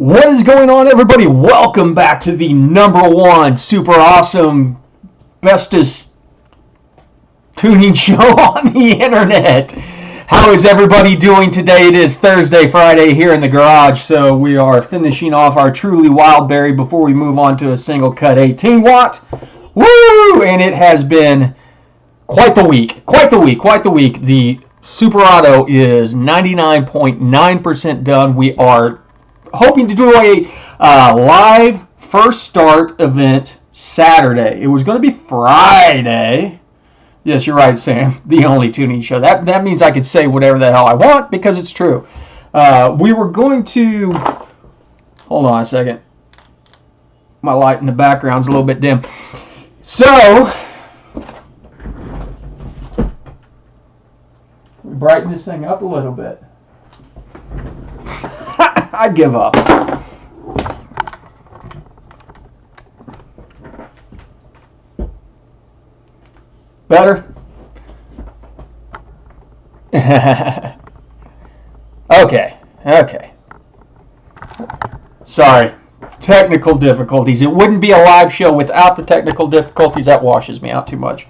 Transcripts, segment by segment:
What is going on, everybody? Welcome back to the number one super awesome, bestest tuning show on the internet. How is everybody doing today? It is Thursday, Friday here in the garage, so we are finishing off our Truly Wildberry before we move on to a single cut 18 watt. Woo! And it has been quite the week. The Super Auto is 99.9% done. We are hoping to do a live first start event Saturday. It was going to be Friday. Yes, you're right, Sam. The only tuning show. That means I could say whatever the hell I want because it's true. We were going to... Hold on a second. My light in the background's a little bit dim. So... brighten this thing up a little bit. I give up. Better? Okay. Sorry. Technical difficulties. It wouldn't be a live show without the technical difficulties. That washes me out too much.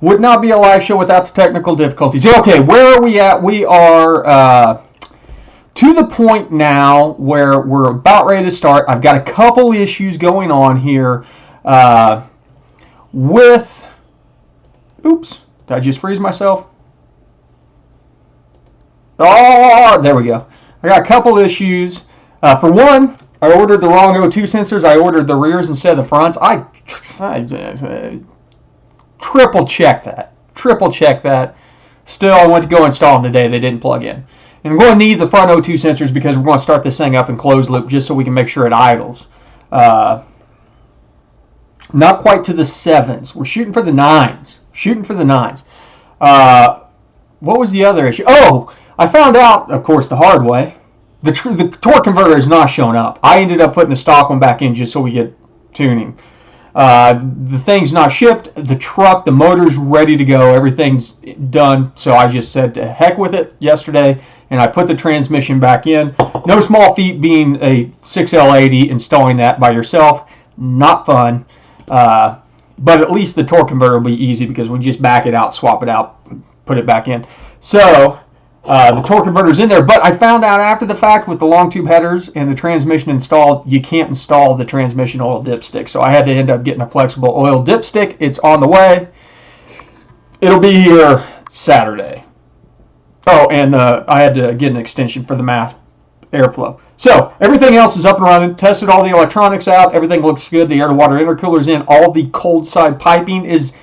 Would not be a live show without the technical difficulties. Okay, where are we at? We are to the point now where we're about ready to start. I've got a couple issues going on here with... Oops, did I just freeze myself? Oh, there we go. I got a couple issues. For one, I ordered the wrong O2 sensors. I ordered the rears instead of the fronts. I triple check that. Still, I went to go install them today. They didn't plug in. And I'm going to need the front O2 sensors because we're going to start this thing up in closed loop just so we can make sure it idles. Not quite to the 7s. We're shooting for the 9s. What was the other issue? Oh, I found out, of course, the hard way. The torque converter is not showing up. I ended up putting the stock one back in just so we get tuning. The thing's not shipped. The truck, the motor's ready to go. Everything's done. So I just said to heck with it yesterday, and I put the transmission back in. No small feat being a 6L80, installing that by yourself. Not fun. But at least the torque converter will be easy because we just back it out, swap it out, put it back in. So the torque converter's in there. But I found out after the fact with the long tube headers and the transmission installed, you can't install the transmission oil dipstick. So I had to end up getting a flexible oil dipstick. It's on the way. It'll be here Saturday. Oh, and I had to get an extension for the mass airflow. So everything else is up and running. Tested all the electronics out. Everything looks good. The air-to-water intercooler's in. All the cold side piping is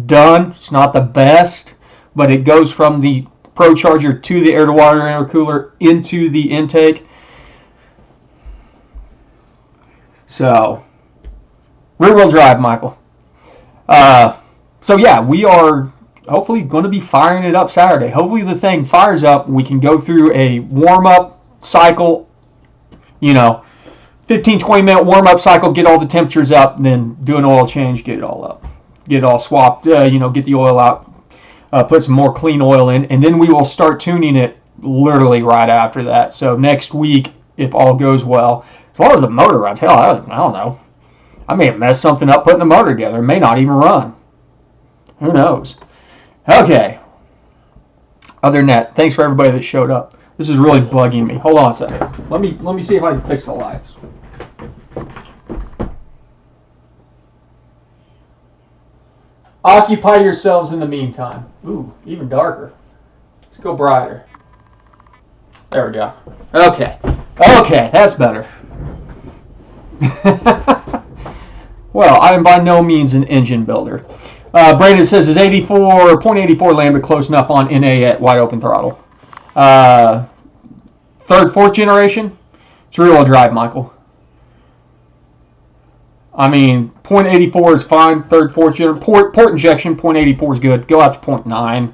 done. It's not the best, but it goes from the Pro Charger to the air-to-water intercooler into the intake. So, rear-wheel drive, Michael. So yeah, we are hopefully going to be firing it up Saturday. Hopefully the thing fires up. We can go through a warm-up cycle, 15-20 minute warm-up cycle, get all the temperatures up, and then do an oil change, get it all up. Get it all swapped, get the oil out, put some more clean oil in, and then we will start tuning it literally right after that. So next week, if all goes well, as long as the motor runs, hell, I don't know. I may have messed something up putting the motor together. It may not even run. Who knows? Okay. Other than that, thanks for everybody that showed up. This is really bugging me. Hold on a second. Let me see if I can fix the lights. Occupy yourselves in the meantime. Ooh, even darker. Let's go brighter. There we go. Okay, that's better. Well, I am by no means an engine builder. Brandon says, is 0.84 Lambda close enough on NA at wide open throttle? Third, fourth generation? It's rear-wheel drive, Michael. I mean, 0.84 is fine. Third, fourth generation. Port injection, 0.84 is good. Go out to 0.9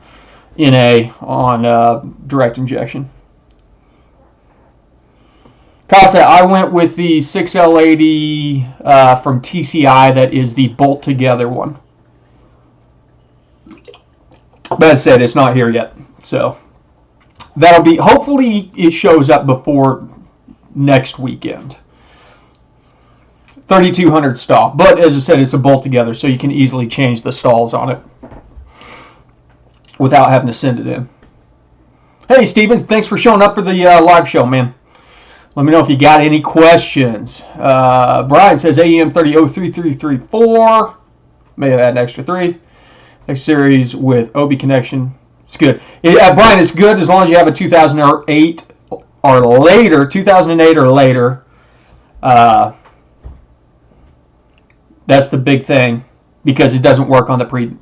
NA on direct injection. Casa, I went with the 6L80 from TCI. That is the bolt-together one. But as I said, it's not here yet. So that'll be, hopefully it shows up before next weekend. 3,200 stall. But as I said, it's a bolt together, so you can easily change the stalls on it without having to send it in. Hey, Stevens, thanks for showing up for the live show, man. Let me know if you got any questions. Brian says AEM 300334. May have had an extra 3. Next series with OB connection. It's good. Brian, it's good as long as you have a 2008 or later. 2008 or later. That's the big thing because it doesn't work on the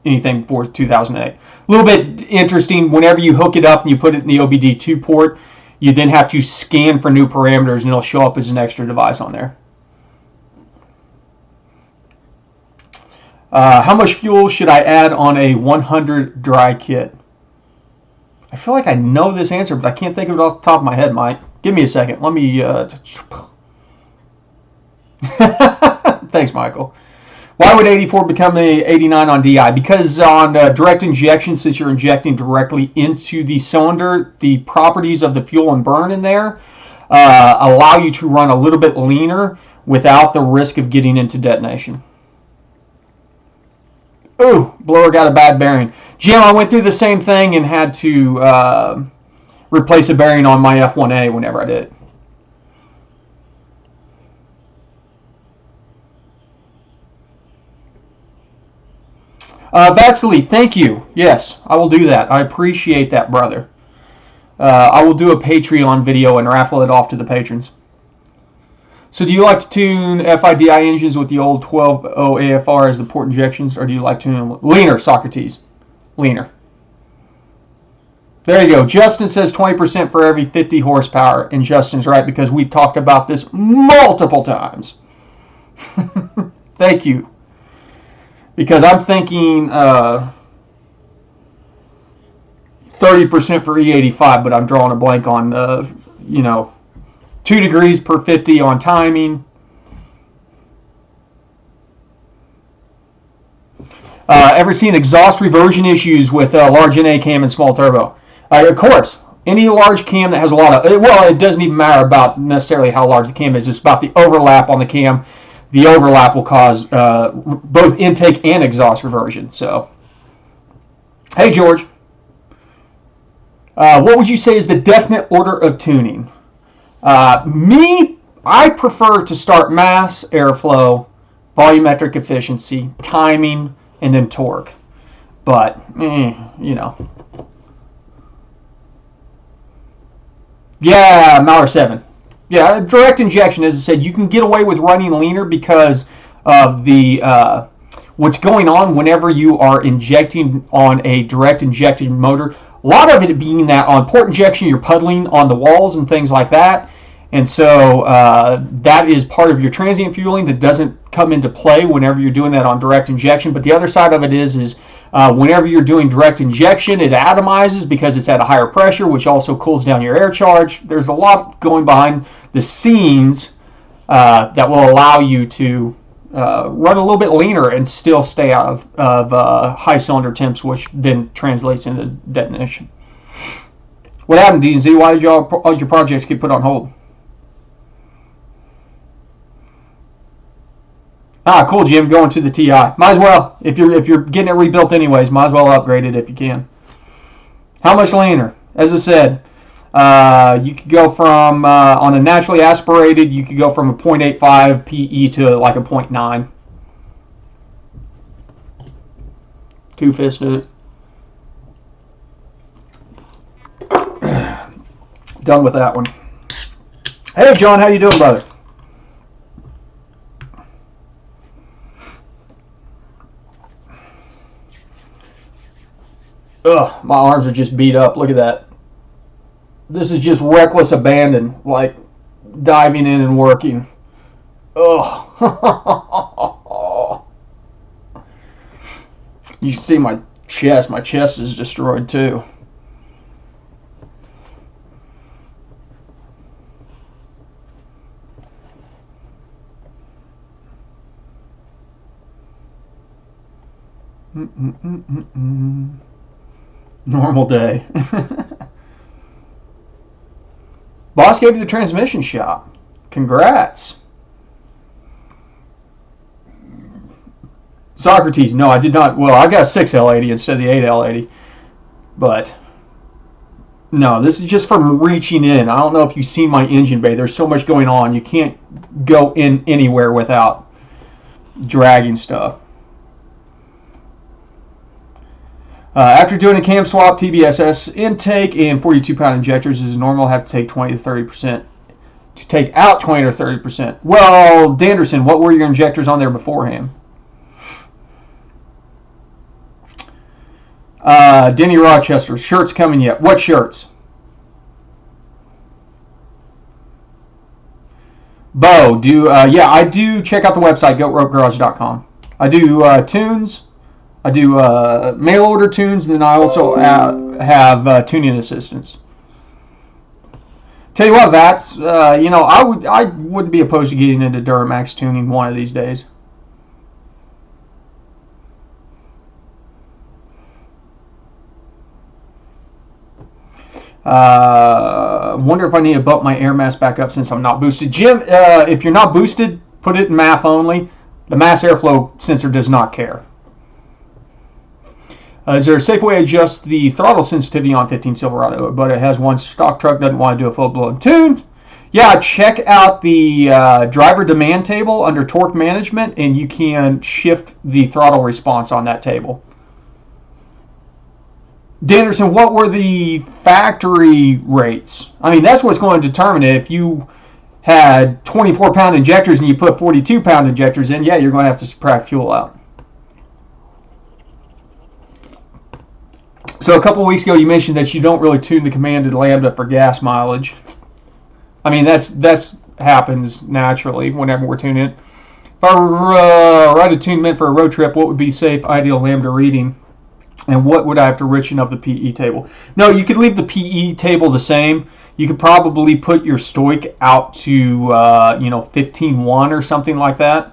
anything for 2008. A little bit interesting, whenever you hook it up and you put it in the OBD2 port, you then have to scan for new parameters and it'll show up as an extra device on there. How much fuel should I add on a 100 dry kit? I feel like I know this answer, but I can't think of it off the top of my head, Mike. Give me a second. Let me... Thanks, Michael. Why would 84 become a 89 on DI? Because on direct injection, since you're injecting directly into the cylinder, the properties of the fuel and burn in there allow you to run a little bit leaner without the risk of getting into detonation. Ooh, blower got a bad bearing. Jim, I went through the same thing and had to replace a bearing on my F1A whenever I did it. Vasily, thank you. Yes, I will do that. I appreciate that, brother. I will do a Patreon video and raffle it off to the patrons. So do you like to tune FIDI engines with the old 12.0 AFR as the port injections, or do you like to tune them leaner, Socrates? Leaner. There you go. Justin says 20% for every 50 horsepower, and Justin's right because we've talked about this multiple times. Thank you. Because I'm thinking 30% for E85, but I'm drawing a blank on, 2 degrees per 50 on timing. Ever seen exhaust reversion issues with large NA cam and small turbo? Of course. Any large cam that has a lot of... Well, it doesn't even matter about necessarily how large the cam is. It's about the overlap on the cam. The overlap will cause both intake and exhaust reversion. So, hey, George. What would you say is the definite order of tuning? I prefer to start mass, airflow, volumetric efficiency, timing, and then torque. But, Yeah, Mauer 7. Yeah, direct injection, as I said, you can get away with running leaner because of the what's going on whenever you are injecting on a direct injected motor. A lot of it being that on port injection, you're puddling on the walls and things like that. And so that is part of your transient fueling that doesn't come into play whenever you're doing that on direct injection. But the other side of it is whenever you're doing direct injection, it atomizes because it's at a higher pressure, which also cools down your air charge. There's a lot going behind the scenes that will allow you to run a little bit leaner and still stay out of high cylinder temps, which then translates into detonation. What happened, D&Z? Why did all your projects get put on hold? Ah, cool, Jim. Going to the TI. Might as well. If you're getting it rebuilt anyways, might as well upgrade it if you can. How much leaner? As I said, you could go from on a naturally aspirated, you could go from a 0.85 PE to like a 0.9. Two-fisted. Done with that one. Hey, John, how you doing, brother? Ugh, my arms are just beat up. Look at that. This is just reckless abandon, like diving in and working. Ugh. You can see my chest. My chest is destroyed too. Normal day. Boss gave you the transmission shop. Congrats. Socrates, no, I did not. Well, I got a 6L80 instead of the 8L80. But, no, this is just from reaching in. I don't know if you've seen my engine bay. There's so much going on. You can't go in anywhere without dragging stuff. After doing a cam swap, TBSS intake and 42-pound injectors is normal. Have to take 20 to 30% to take out 20 to 30%. Well, Danderson, what were your injectors on there beforehand? Denny Rochester, shirts coming yet? What shirts? Bo, yeah, I do check out the website, goatropegarage.com. I do tunes. I do mail order tunes, and then I also have tuning assistants. Tell you what, Vats, you know, I wouldn't be opposed to getting into Duramax tuning one of these days. Wonder if I need to bump my air mass back up since I'm not boosted. Jim, if you're not boosted, put it in MAF only. The mass airflow sensor does not care. Is there a safe way to adjust the throttle sensitivity on 15 Silverado? But it has one stock truck, doesn't want to do a full-blown tune. Yeah, check out the driver demand table under torque management, and you can shift the throttle response on that table. Danderson, what were the factory rates? I mean, that's what's going to determine it. If you had 24-pound injectors and you put 42-pound injectors in, yeah, you're going to have to subtract fuel out. So a couple of weeks ago, you mentioned that you don't really tune the commanded lambda for gas mileage. I mean, that's happens naturally whenever we're tuning it. If I write a tunement for a road trip, what would be safe, ideal lambda reading? And what would I have to richen of the PE table? No, you could leave the PE table the same. You could probably put your stoic out to, you know, 15.1 or something like that.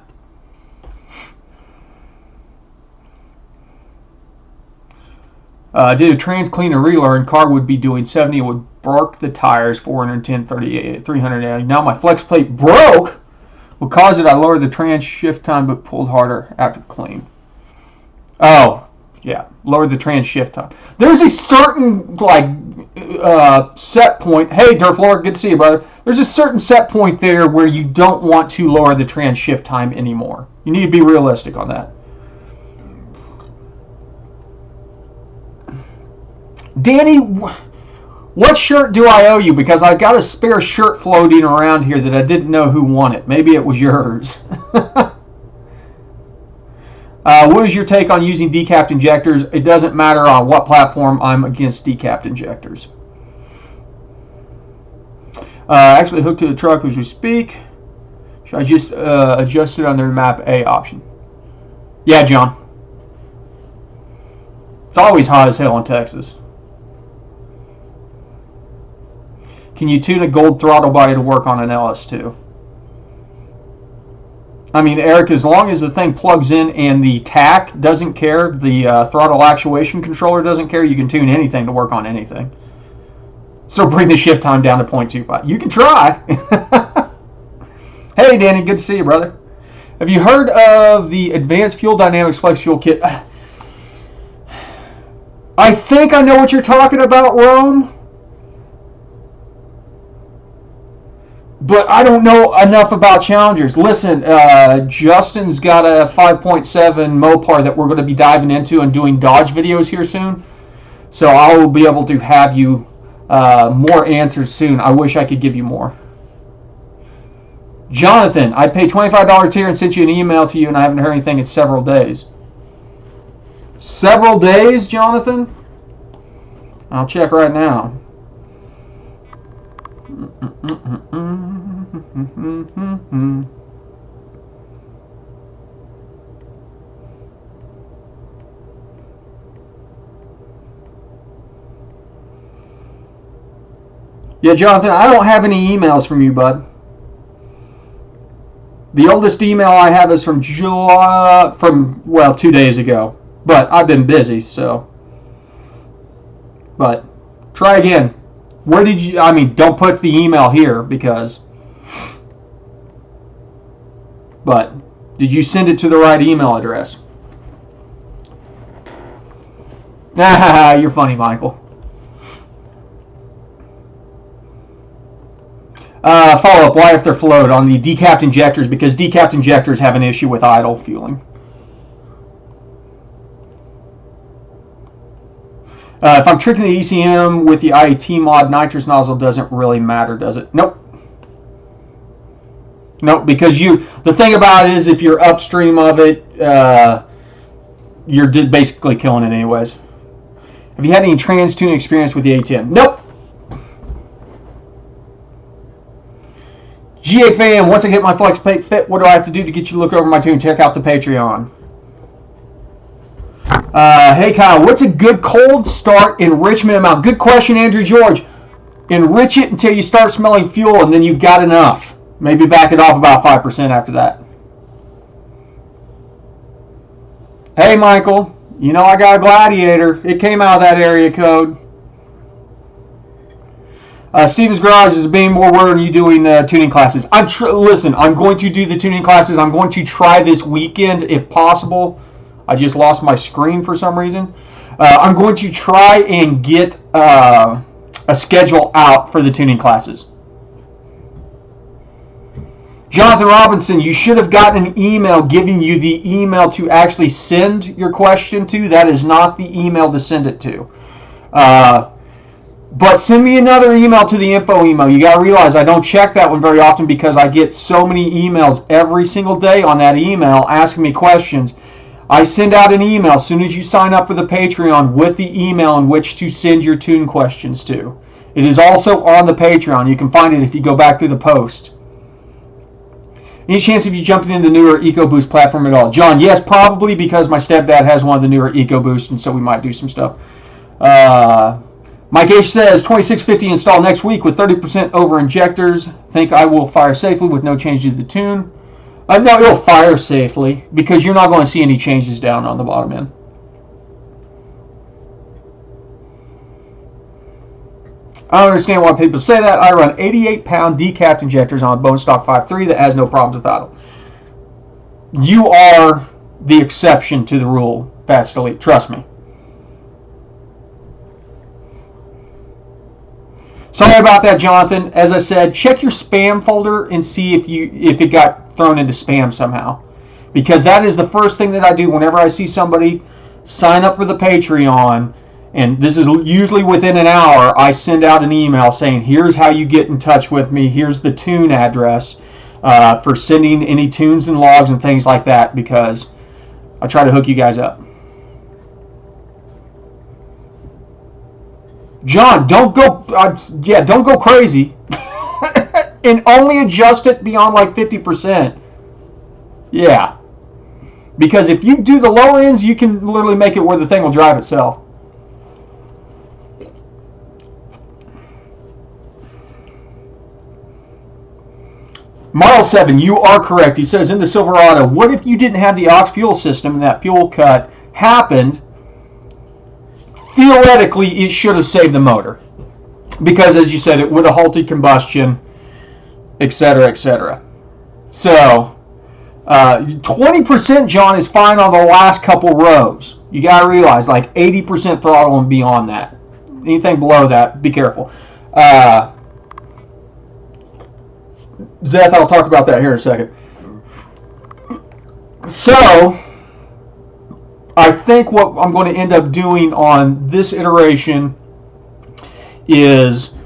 Did a trans clean and relearn, car would be doing 70. It would bark the tires 410, 38, 380. Now my flex plate broke. What caused it? I lowered the trans shift time but pulled harder after the clean. Oh, yeah, lowered the trans shift time. There's a certain set point. Hey, Durflor, good to see you, brother. There's a certain set point there where you don't want to lower the trans shift time anymore. You need to be realistic on that. Danny, what shirt do I owe you? Because I've got a spare shirt floating around here that I didn't know who won it. Maybe it was yours. What is your take on using decapped injectors? It doesn't matter on what platform. I'm against decapped injectors. Actually hooked to the truck as we speak. Should I just adjust it under the map A option? Yeah, John. It's always hot as hell in Texas. Can you tune a gold throttle body to work on an LS2? I mean, Eric, as long as the thing plugs in and the TAC doesn't care, the throttle actuation controller doesn't care, you can tune anything to work on anything. So bring the shift time down to 0.25. You can try. Hey, Danny, good to see you, brother. Have you heard of the Advanced Fuel Dynamics Flex Fuel Kit? I think I know what you're talking about, Rome. But I don't know enough about Challengers. Listen, Justin's got a 5.7 Mopar that we're going to be diving into and doing Dodge videos here soon. So I will be able to have you more answers soon. I wish I could give you more. Jonathan, I paid $25 here and sent you an email to you, and I haven't heard anything in several days. Several days, Jonathan? I'll check right now. Yeah, Jonathan, I don't have any emails from you, bud. The oldest email I have is from July, well, 2 days ago. But I've been busy, so. But try again. Where did you, I mean, don't put the email here because, but did you send it to the right email address? You're funny, Michael. Follow up, why if they're flowed on the decapped injectors? Because decapped injectors have an issue with idle fueling. If I'm tricking the ECM with the IAT mod, nitrous nozzle doesn't really matter, does it? Nope. Nope, because the thing about it is if you're upstream of it, you're basically killing it anyways. Have you had any trans-tune experience with the A10? Nope. GA fam, once I get my flex plate fit, what do I have to do to get you to look over my tune? Check out the Patreon. Hey Kyle, what's a good cold start enrichment amount? Good question, Andrew George. Enrich it until you start smelling fuel, and then you've got enough. Maybe back it off about 5% after that. Hey Michael, you know I got a Gladiator. It came out of that area code. Steven's Garage is being more worried. Are you doing tuning classes? Listen, I'm going to do the tuning classes. I'm going to try this weekend if possible. I just lost my screen for some reason. I'm going to try and get a schedule out for the tuning classes. Jonathan Robinson, you should have gotten an email giving you the email to actually send your question to. That is not the email to send it to. But send me another email to the info email. You got to realize I don't check that one very often because I get so many emails every single day on that email asking me questions. I send out an email as soon as you sign up for the Patreon with the email in which to send your tune questions to. It is also on the Patreon. You can find it if you go back through the post. Any chance of you jumping in the newer EcoBoost platform at all? John, yes, probably because my stepdad has one of the newer EcoBoost, and so we might do some stuff. Mike H says 2650 installed next week with 30% over injectors. Think I will fire safely with no change to the tune? No, it'll fire safely because you're not going to see any changes down on the bottom end. I don't understand why people say that. I run 88-pound decapped injectors on a bone stock 5.3 that has no problems with idle. You are the exception to the rule, Fast Elite. Trust me. Sorry about that, Jonathan. As I said, check your spam folder and see if it got thrown into spam somehow. Because that is the first thing that I do whenever I see somebody sign up for the Patreon, and this is usually within an hour, I send out an email saying, here's how you get in touch with me, here's the tune address for sending any tunes and logs and things like that, because I try to hook you guys up. John, don't go crazy and only adjust it beyond like 50%. Yeah. Because if you do the lower ends, you can literally make it where the thing will drive itself. Model 7, you are correct. He says in the Silverado, what if you didn't have the aux fuel system and that fuel cut happened? Theoretically, it should have saved the motor. Because, as you said, it would have halted combustion, etc., etc. So, 20%, John, is fine on the last couple rows. You got to realize, like 80% throttle and beyond that. Anything below that, be careful. Zeth, I'll talk about that here in a second. So, I think what I'm going to end up doing on this iteration is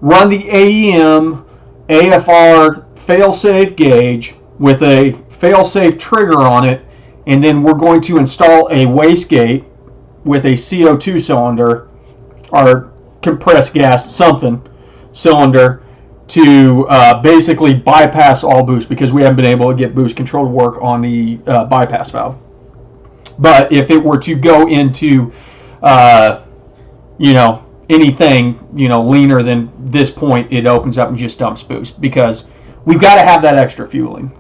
run the AEM AFR failsafe gauge with a failsafe trigger on it, and then we're going to install a wastegate with a CO2 cylinder or compressed gas cylinder to basically bypass all boost, because we haven't been able to get boost control to work on the bypass valve. But if it were to go into, anything, leaner than this point, it opens up and just dumps boost, because we've got to have that extra fueling.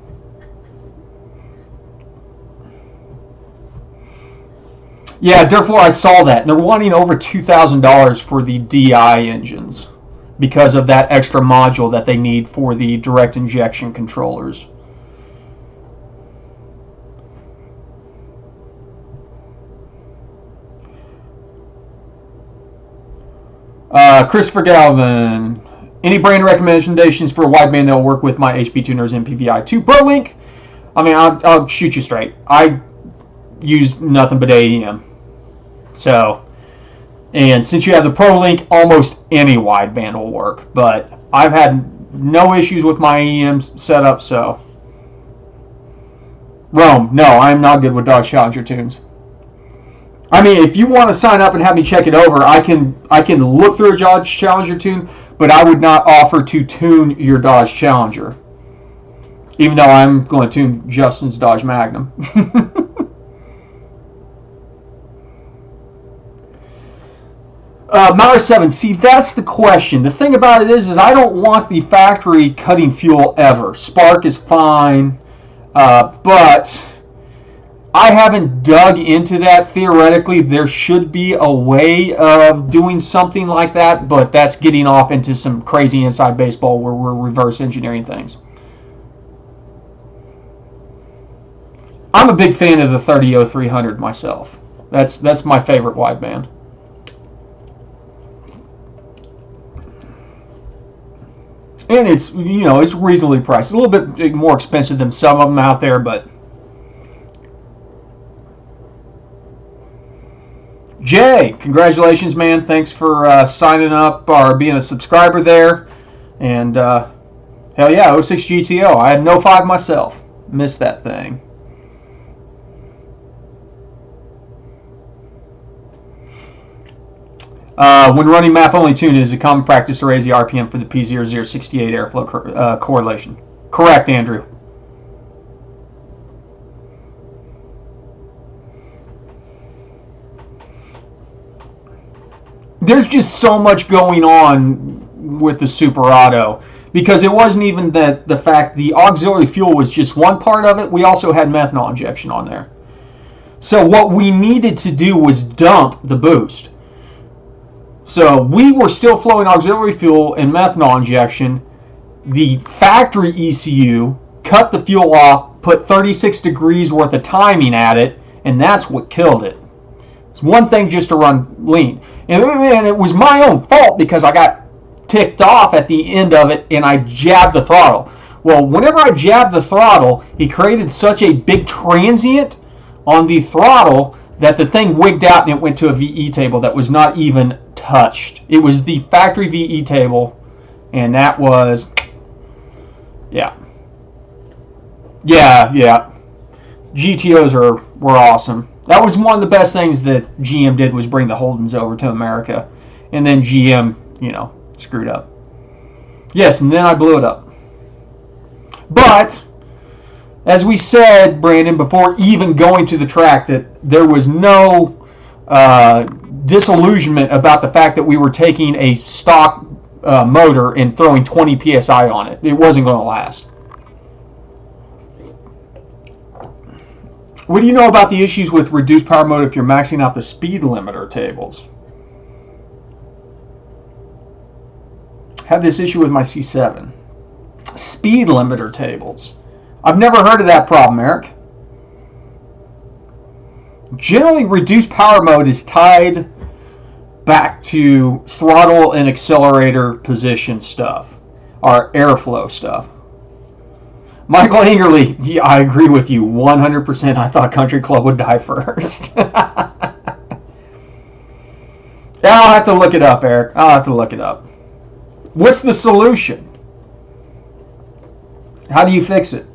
Yeah, Dirtfloor, I saw that. They're wanting over $2,000 for the DI engines. because of that extra module that they need for the direct injection controllers. Christopher Galvin, any brand recommendations for a wideband that will work with my HP Tuners MPVI-2 Pro Link? I mean, I'll shoot you straight. I use nothing but AEM. So, and since you have the Pro Link, almost any wideband will work. But I've had no issues with my AEM setup, so. Rome, no, I'm not good with Dodge Challenger tunes. I mean, if you want to sign up and have me check it over, I can look through a Dodge Challenger tune, but I would not offer to tune your Dodge Challenger, even though I'm going to tune Justin's Dodge Magnum. Mauer 7, see, that's the question. The thing about it is I don't want the factory cutting fuel ever. Spark is fine, but I haven't dug into that. Theoretically, there should be a way of doing something like that, but that's getting off into some crazy inside baseball where we're reverse engineering things. I'm a big fan of the 30-0300 myself. That's my favorite wideband. And it's, you know, it's reasonably priced. A little bit more expensive than some of them out there, but Jay, congratulations, man. Thanks for signing up or being a subscriber there. And hell yeah, 06 GTO. I had no 5 myself. Missed that thing. When running map-only tune, is a common practice to raise the RPM for the P0068 airflow correlation. Correct, Andrew. There's just so much going on with the Super Auto, because it wasn't even the fact the auxiliary fuel was just one part of it. We also had methanol injection on there. So what we needed to do was dump the boost. So we were still flowing auxiliary fuel and methanol injection. The factory ECU cut the fuel off, put 36 degrees worth of timing at it, and that's what killed it. It's one thing just to run lean. And it was my own fault because I got ticked off at the end of it and I jabbed the throttle. Well, whenever I jabbed the throttle, he created such a big transient on the throttle that the thing wigged out and it went to a VE table that was not even touched. It was the factory VE table, and that was, yeah. GTOs were awesome. That was one of the best things that GM did, was bring the Holdens over to America. And then GM, you know, screwed up. Yes, and then I blew it up. But, as we said, Brandon, before even going to the track, that there was no disillusionment about the fact that we were taking a stock motor and throwing 20 PSI on it. It wasn't going to last. What do you know about the issues with reduced power mode if you're maxing out the speed limiter tables? Have this issue with my C7. Speed limiter tables. I've never heard of that problem, Eric. Generally, reduced power mode is tied back to throttle and accelerator position stuff, or airflow stuff. Michael Ingerly, yeah, I agree with you 100%. I thought Country Club would die first. Yeah, I'll have to look it up, Eric. I'll have to look it up. What's the solution? How do you fix it?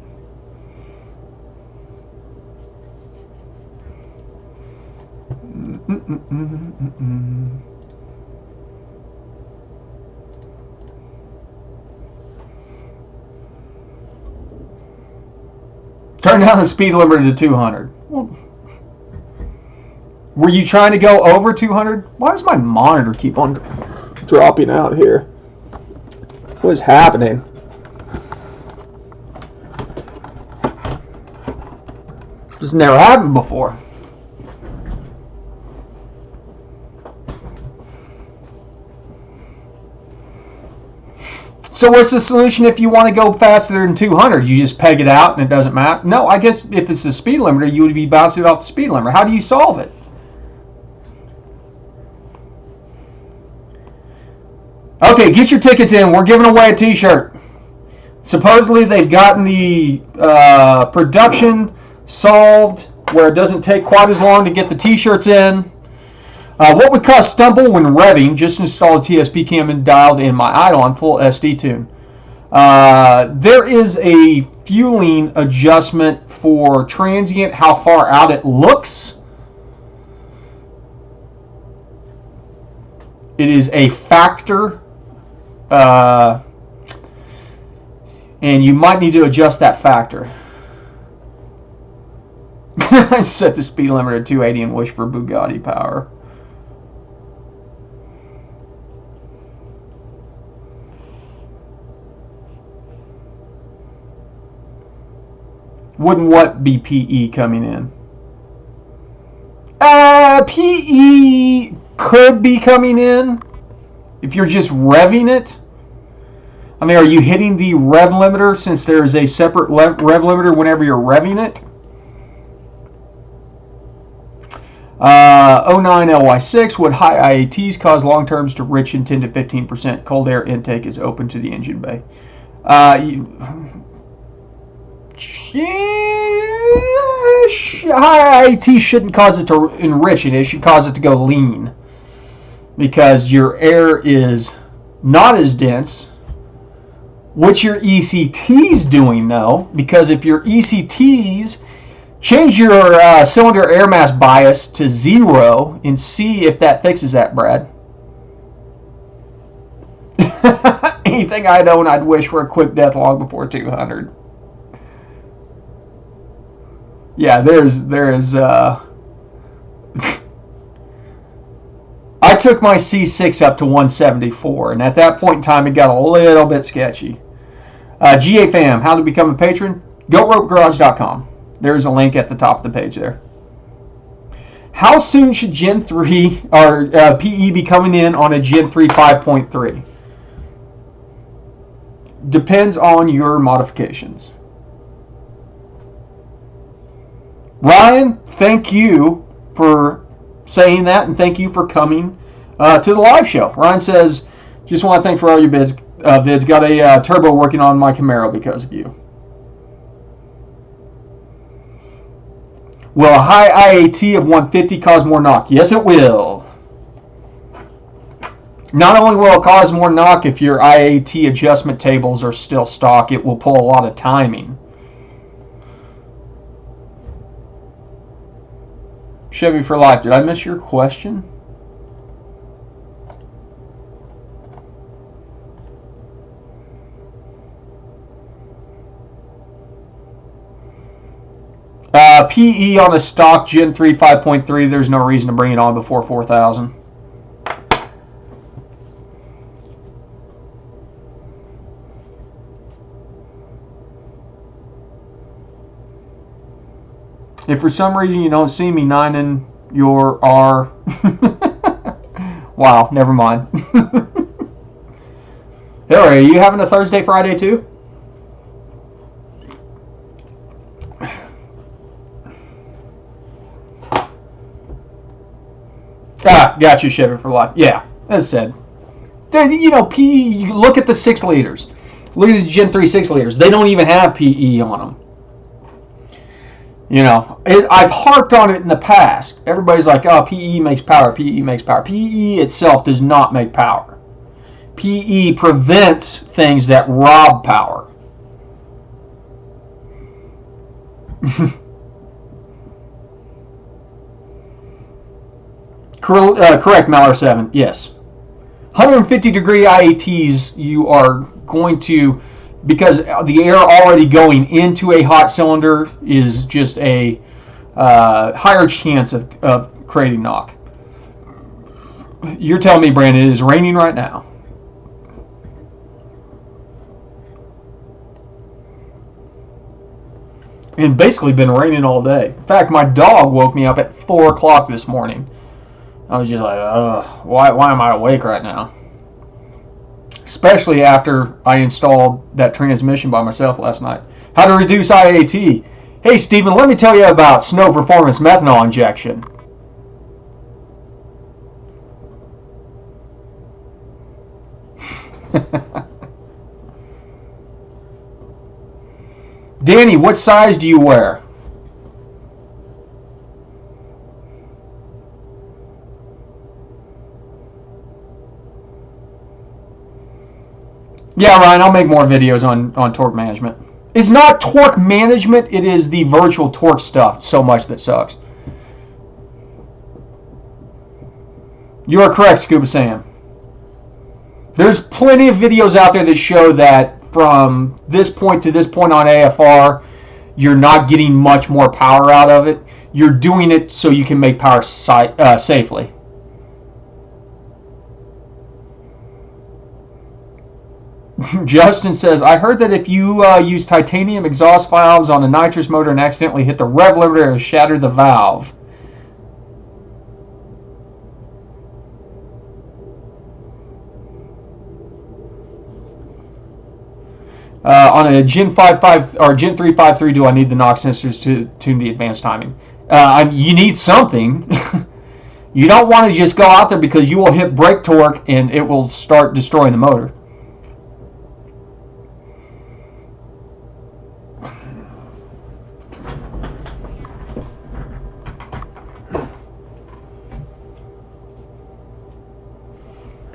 Turn down the speed limiter to 200. Well, were you trying to go over 200? Why does my monitor keep on dropping out here? What is happening? This never happened before. So what's the solution if you want to go faster than 200? You just peg it out and it doesn't matter? No, I guess if it's the speed limiter, you would be bouncing it off the speed limiter. How do you solve it? Okay, get your tickets in. We're giving away a t-shirt. Supposedly they've gotten the production solved where it doesn't take quite as long to get the t-shirts in. What would cause stumble when revving? Just install a TSP cam and dialed in my idle on full SD tune. There is a fueling adjustment for transient, how far out it looks. It is a factor. And you might need to adjust that factor. I set the speed limit at 280 and wish for Bugatti power. Wouldn't what be PE coming in? PE could be coming in if you're just revving it. I mean, are you hitting the rev limiter since there's a separate rev limiter whenever you're revving it? 09 LY6, would high IATs cause long terms to rich in 10 to 15%? Cold air intake is open to the engine bay. High IAT shouldn't cause it to enrich it. It should cause it to go lean. Because your air is not as dense. What's your ECTs doing though? Because if your ECTs, change your cylinder air mass bias to 0 and see if that fixes that, Brad. Anything I own, I'd wish for a quick death long before 200. Yeah, there's I took my C6 up to 174, and at that point in time, it got a little bit sketchy. GA fam, how to become a patron? GoRopeGarage.com. There's a link at the top of the page there. How soon should Gen 3 or PE be coming in on a Gen 3 5.3? Depends on your modifications. Ryan, thank you for saying that, and thank you for coming to the live show. Ryan says, just want to thank for all your vids. Got a turbo working on my Camaro because of you. Will a high IAT of 150 cause more knock? Yes, it will. Not only will it cause more knock if your IAT adjustment tables are still stock, it will pull a lot of timing. Chevy for life. Did I miss your question? PE on a stock Gen 3 5.3, there's no reason to bring it on before 4,000. If for some reason you don't see me nining your R, wow, never mind. Hillary, are you having a Thursday, Friday too? Got you, Chevy for life. Yeah, as said. You know, PE, you look at the 6 liters. Look at the Gen 3 6 liters. They don't even have PE on them. You know, I've harped on it in the past. Everybody's like, oh, PE makes power, PE makes power. PE itself does not make power. PE prevents things that rob power. Correct, Mallor 7. Yes. 150 degree IATs, you are going to, because the air already going into a hot cylinder is just a higher chance of creating knock. You're telling me, Brandon, it is raining right now. It's basically been raining all day. In fact, my dog woke me up at 4 o'clock this morning. I was just like, why am I awake right now? especially after I installed that transmission by myself last night. How to reduce IAT. Hey, Stephen, let me tell you about Snow Performance methanol injection. Danny, what size do you wear? Yeah, Ryan, I'll make more videos on torque management. It's not torque management, it is the virtual torque stuff so much that sucks. You are correct, Scuba Sam. There's plenty of videos out there that show that from this point to this point on AFR, you're not getting much more power out of it. You're doing it so you can make power safely. Justin says, I heard that if you use titanium exhaust valves on a nitrous motor and accidentally hit the rev limiter, it'll shatter the valve. On a Gen 5.5 or Gen 3.5.3, do I need the NOx sensors to tune the advanced timing? You need something. You don't want to just go out there because you will hit brake torque and it will start destroying the motor.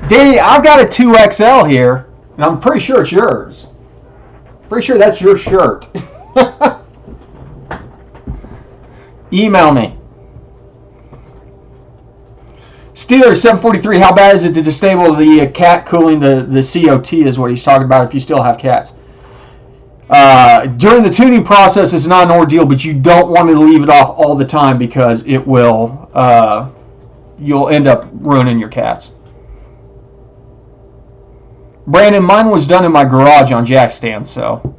Danny, I've got a 2XL here, and I'm pretty sure it's yours. Pretty sure that's your shirt. Email me. Steelers 743, how bad is it to disable the cat cooling the COT is what he's talking about if you still have cats. During the tuning process, it's not an ordeal, but you don't want to leave it off all the time because it will, you'll end up ruining your cats. Brandon, mine was done in my garage on jack stands, so.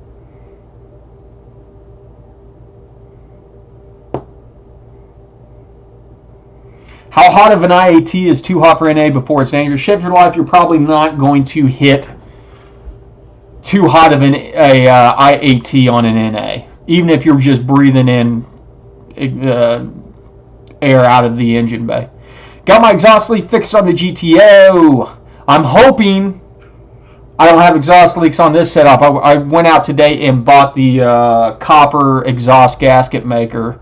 How hot of an IAT is too hot for NA before it's dangerous? Shift your life, you're probably not going to hit too hot of an IAT on an NA, even if you're just breathing in air out of the engine bay. Got my exhaust leak fixed on the GTO. I'm hoping I don't have exhaust leaks on this setup. I went out today and bought the copper exhaust gasket maker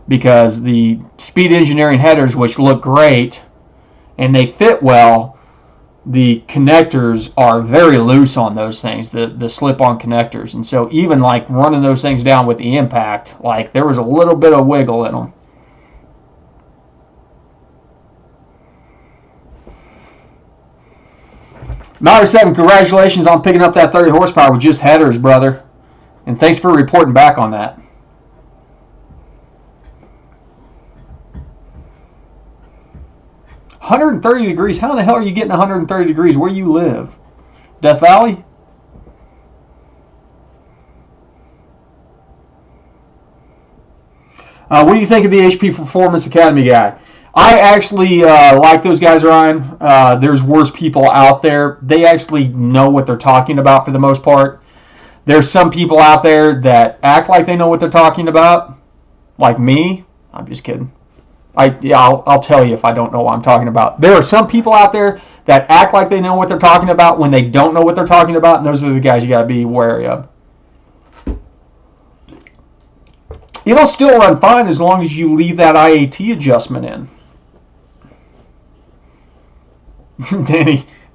because the Speed Engineering headers, which look great and they fit well, the connectors are very loose on those things, the slip-on connectors. And so even like running those things down with the impact, like there was a little bit of wiggle in them. Matter 7, congratulations on picking up that 30 horsepower with just headers, brother. And thanks for reporting back on that. $130 degrees? How the hell are you getting 130 degrees where you live? Death Valley? What do you think of the HP Performance Academy guy? I actually like those guys, Ryan. There's worse people out there. They actually know what they're talking about for the most part. There's some people out there that act like they know what they're talking about, like me. I'm just kidding. I'll tell you if I don't know what I'm talking about. There are some people out there that act like they know what they're talking about when they don't know what they're talking about, and those are the guys you got to be wary of. It'll still run fine as long as you leave that IAT adjustment in.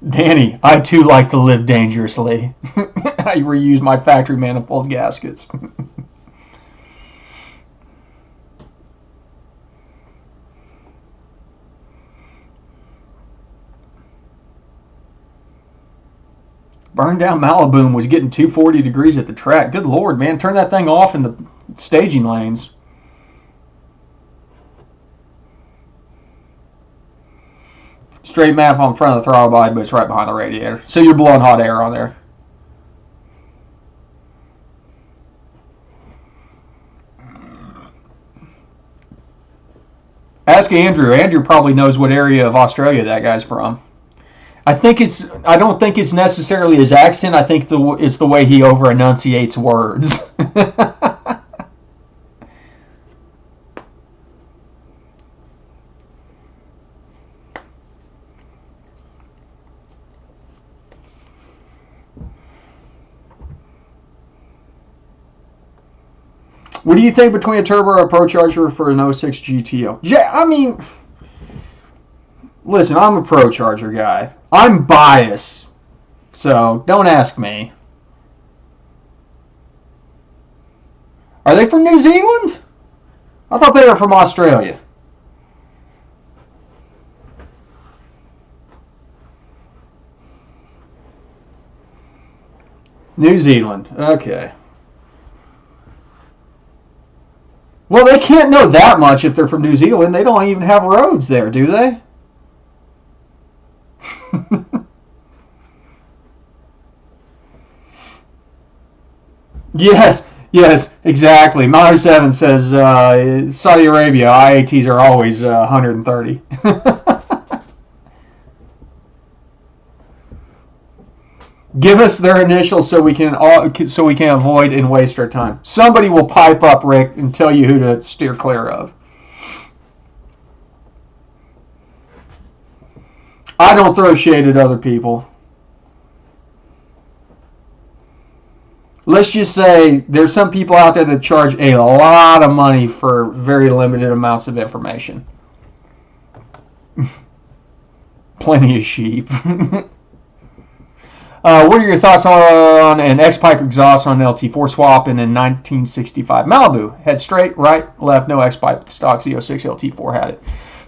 Danny, I too like to live dangerously. I reuse my factory manifold gaskets. Burned down Malibu was getting 240 degrees at the track. Good Lord, man. Turn that thing off in the staging lanes. Straight math on front of the throttle body, but it's right behind the radiator. So you're blowing hot air on there. Ask Andrew. Andrew probably knows what area of Australia that guy's from. I don't think it's necessarily his accent. I think it's the way he over enunciates words. What do you think between a turbo or a Pro Charger for an 06 GTO? Yeah, I mean, listen, I'm a Pro Charger guy. I'm biased, so don't ask me. Are they from New Zealand? I thought they were from Australia. New Zealand. Okay. Well, they can't know that much if they're from New Zealand. They don't even have roads there, do they? Yes, yes, exactly. Mile 7 says Saudi Arabia, IATs are always 130. Give us their initials so we can avoid and waste our time. Somebody will pipe up, Rick, and tell you who to steer clear of. I don't throw shade at other people. Let's just say there's some people out there that charge a lot of money for very limited amounts of information. Plenty of sheep. What are your thoughts on an X-pipe exhaust on an LT4 swap in a 1965 Malibu? Head straight, right, left, no X-pipe. Stock Z06 LT4 had it.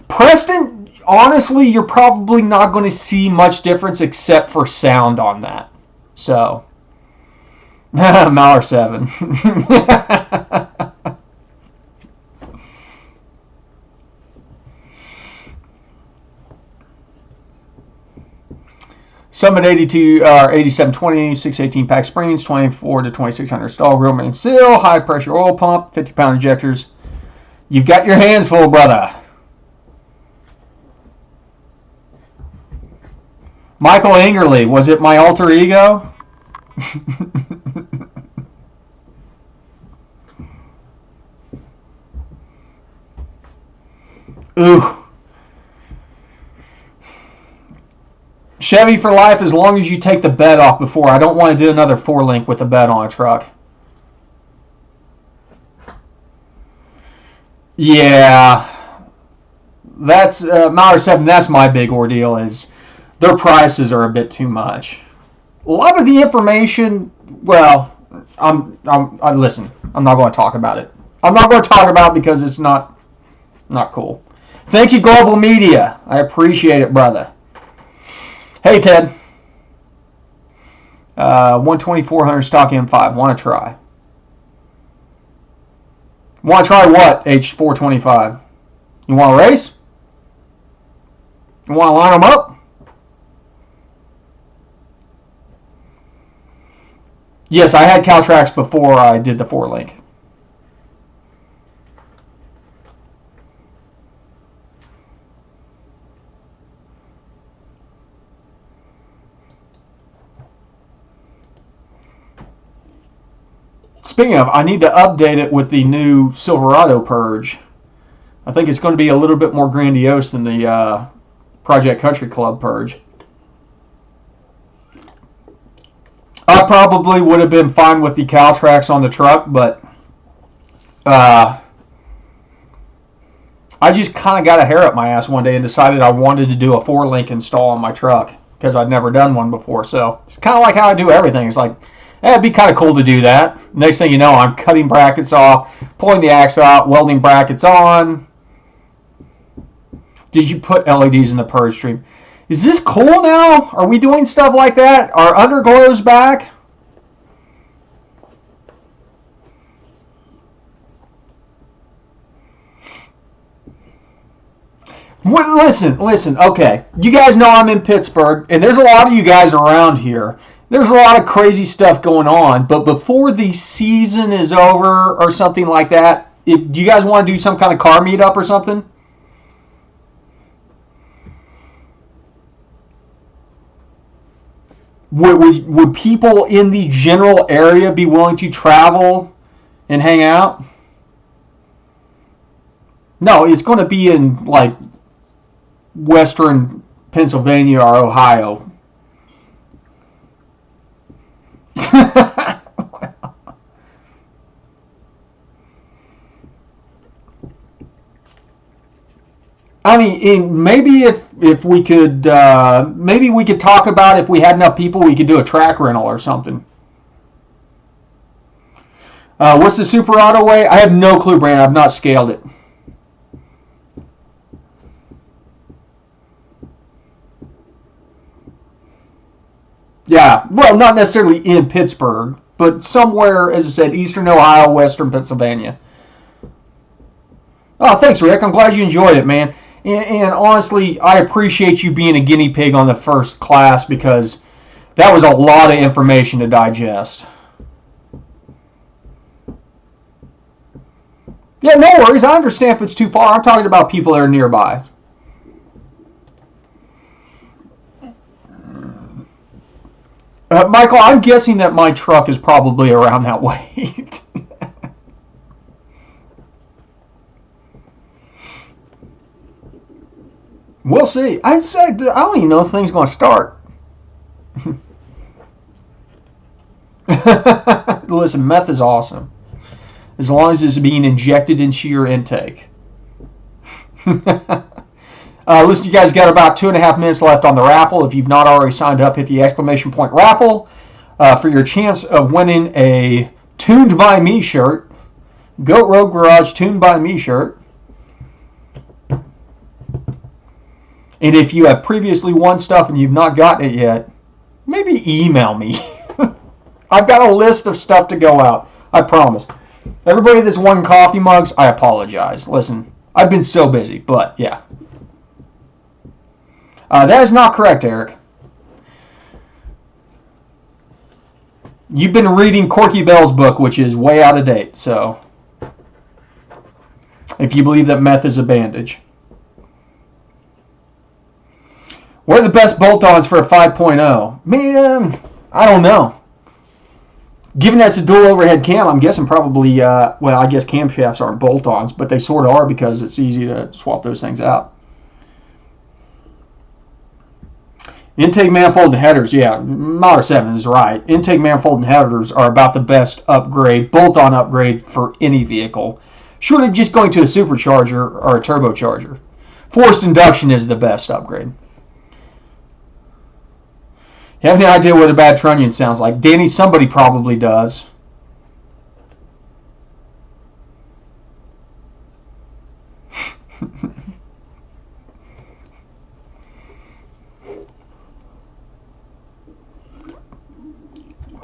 Preston, honestly, you're probably not going to see much difference except for sound on that. So, Mauer 7. Summit 82 or 8720, 618 pack springs, 24 to 2600 stall, real main seal, high pressure oil pump, 50-pound injectors. You've got your hands full, brother. Michael Angerly, was it my alter ego? Ooh. Chevy for life as long as you take the bed off before. I don't want to do another 4-link with a bed on a truck. Yeah. That's Mauer 7, that's my big ordeal is their prices are a bit too much. A lot of the information, well, listen, I'm not going to talk about it. I'm not going to talk about it because it's not cool. Thank you, Global Media. I appreciate it, brother. Hey, Ted. 12400 stock M5. Want to try? Want to try what, H425? You want to race? You want to line them up? Yes, I had Caltrax before I did the 4-link. Speaking of, I need to update it with the new Silverado Purge. I think it's going to be a little bit more grandiose than the Project Country Club Purge. I probably would have been fine with the Caltrax on the truck, but I just kind of got a hair up my ass one day and decided I wanted to do a 4-link install on my truck because I'd never done one before. So it's kind of like how I do everything. It's like, it'd be kind of cool to do that. Next thing you know, I'm cutting brackets off, pulling the axle out, welding brackets on. Did you put LEDs in the purge stream? Is this cool now? Are we doing stuff like that? Are underglows back? Listen, okay. You guys know I'm in Pittsburgh, and there's a lot of you guys around here. There's a lot of crazy stuff going on, but before the season is over or something like that, do you guys want to do some kind of car meetup or something? Would people in the general area be willing to travel and hang out? No, it's going to be in like western Pennsylvania or Ohio. I mean, maybe if we could maybe we could talk about if we had enough people, we could do a track rental or something. What's the Super Auto weigh? I have no clue, Brandon. I've not scaled it. Yeah, well, not necessarily in Pittsburgh, but somewhere, as I said, eastern Ohio, western Pennsylvania. Oh, thanks, Rick. I'm glad you enjoyed it, man. And honestly, I appreciate you being a guinea pig on the first class because that was a lot of information to digest. Yeah, no worries. I understand if it's too far. I'm talking about people that are nearby. Michael, I'm guessing that my truck is probably around that weight. We'll see. I'd say I don't even know if thing's going to start. Listen, meth is awesome. As long as it's being injected into your intake. Listen, you guys got about 2.5 minutes left on the raffle. If you've not already signed up, hit the exclamation point raffle for your chance of winning a Tuned by Me shirt. Goat Road Garage Tuned by Me shirt. And if you have previously won stuff and you've not gotten it yet, maybe email me. I've got a list of stuff to go out. I promise. Everybody that's won coffee mugs, I apologize. Listen, I've been so busy, but yeah. That is not correct, Eric. You've been reading Corky Bell's book, which is way out of date, so if you believe that meth is a bandage. What are the best bolt-ons for a 5.0? Man, I don't know. Given that's a dual overhead cam, I'm guessing probably, well, I guess camshafts aren't bolt-ons, but they sort of are because it's easy to swap those things out. Intake manifold and headers, yeah, Mahler 7 is right. Intake manifold and headers are about the best upgrade, bolt-on upgrade for any vehicle. Short of just going to a supercharger or a turbocharger. Forced induction is the best upgrade. You have any idea what a bad trunnion sounds like? Danny, somebody probably does.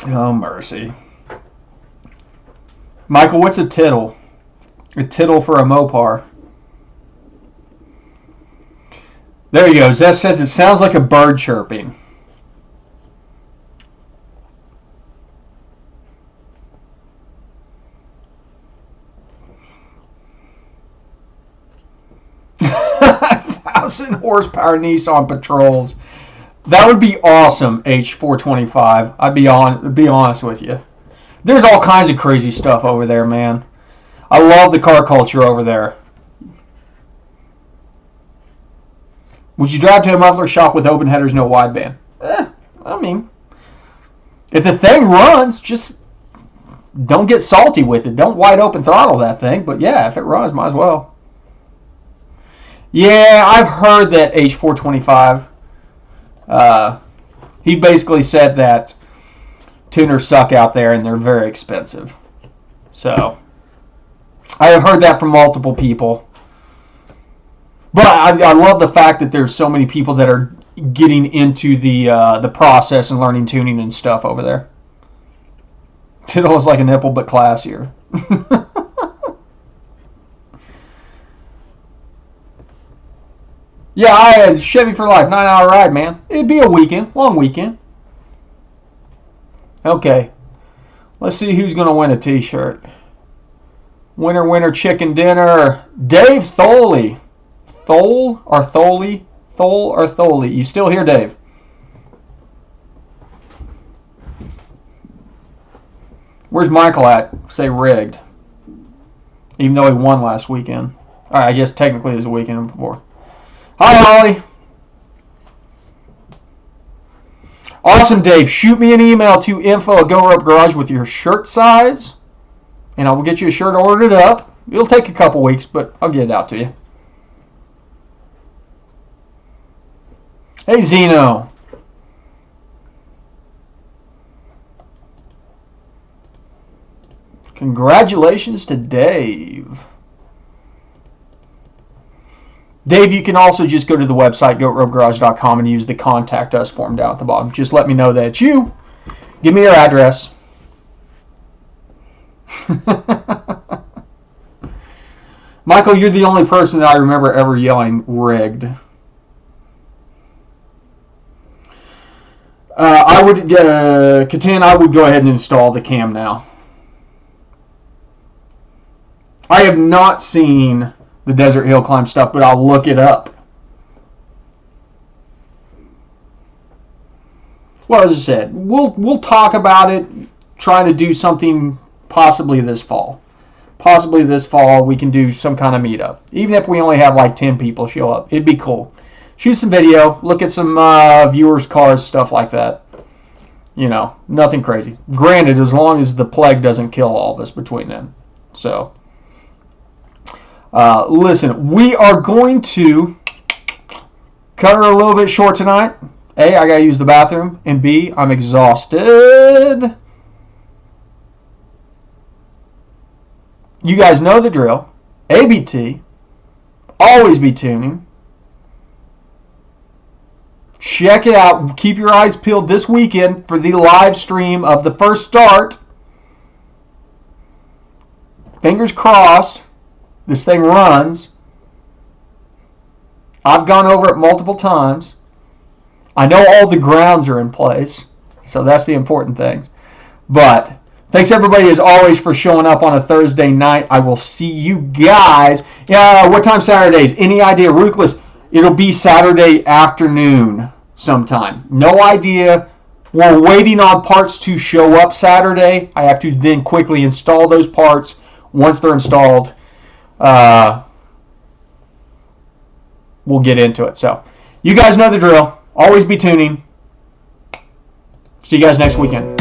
Oh, mercy. Michael, what's a tittle? A tittle for a Mopar. There you go. Zest says it sounds like a bird chirping. Horsepower Nissan patrols. That would be awesome, H425. I'd be honest with you. There's all kinds of crazy stuff over there, man. I love the car culture over there. Would you drive to a muffler shop with open headers, no wideband? I mean, if the thing runs, just don't get salty with it. Don't wide open throttle that thing. But yeah, if it runs, might as well. Yeah, I've heard that H425. He basically said that tuners suck out there and they're very expensive. So, I have heard that from multiple people. But I love the fact that there's so many people that are getting into the process and learning tuning and stuff over there. Tittle is like a nipple, but classier. Yeah, I had Chevy for life, 9-hour ride, man. It'd be a weekend, long weekend. Okay, let's see who's going to win a t-shirt. Winner, winner, chicken dinner. Dave Tholey. Thole or Tholey? Thole or Tholey? You still here, Dave? Where's Michael at? Say rigged. Even though he won last weekend. All right, I guess technically it was a weekend before. Hi, Holly. Awesome, Dave. Shoot me an email to info@GoRopeGarage with your shirt size, and I will get you a shirt ordered up. It'll take a couple weeks, but I'll get it out to you. Hey, Zeno. Congratulations to Dave. Dave, you can also just go to the website, goatropegarage.com, and use the Contact Us form down at the bottom. Just let me know that it's you. Give me your address. Michael, you're the only person that I remember ever yelling rigged. Catan, I would go ahead and install the cam now. I have not seen the Desert Hill Climb stuff, but I'll look it up. Well, as I said, we'll talk about it, trying to do something possibly this fall. Possibly this fall we can do some kind of meetup. Even if we only have like 10 people show up. It'd be cool. Shoot some video, look at some viewers' cars, stuff like that. You know, nothing crazy. Granted, as long as the plague doesn't kill all of us between then. So... listen, we are going to cut her a little bit short tonight. A, I gotta use the bathroom, and B, I'm exhausted. You guys know the drill. ABT, always be tuning. Check it out. Keep your eyes peeled this weekend for the live stream of the first start. Fingers crossed. This thing runs. I've gone over it multiple times. I know all the grounds are in place, so that's the important things. But thanks everybody as always for showing up on a Thursday night. I will see you guys. What time Saturdays? Any idea? Ruthless. It'll be Saturday afternoon sometime. No idea. We're waiting on parts to show up Saturday. I have to then quickly install those parts. Once they're installed, we'll get into it. So you guys know the drill. Always be tuning. See you guys next weekend.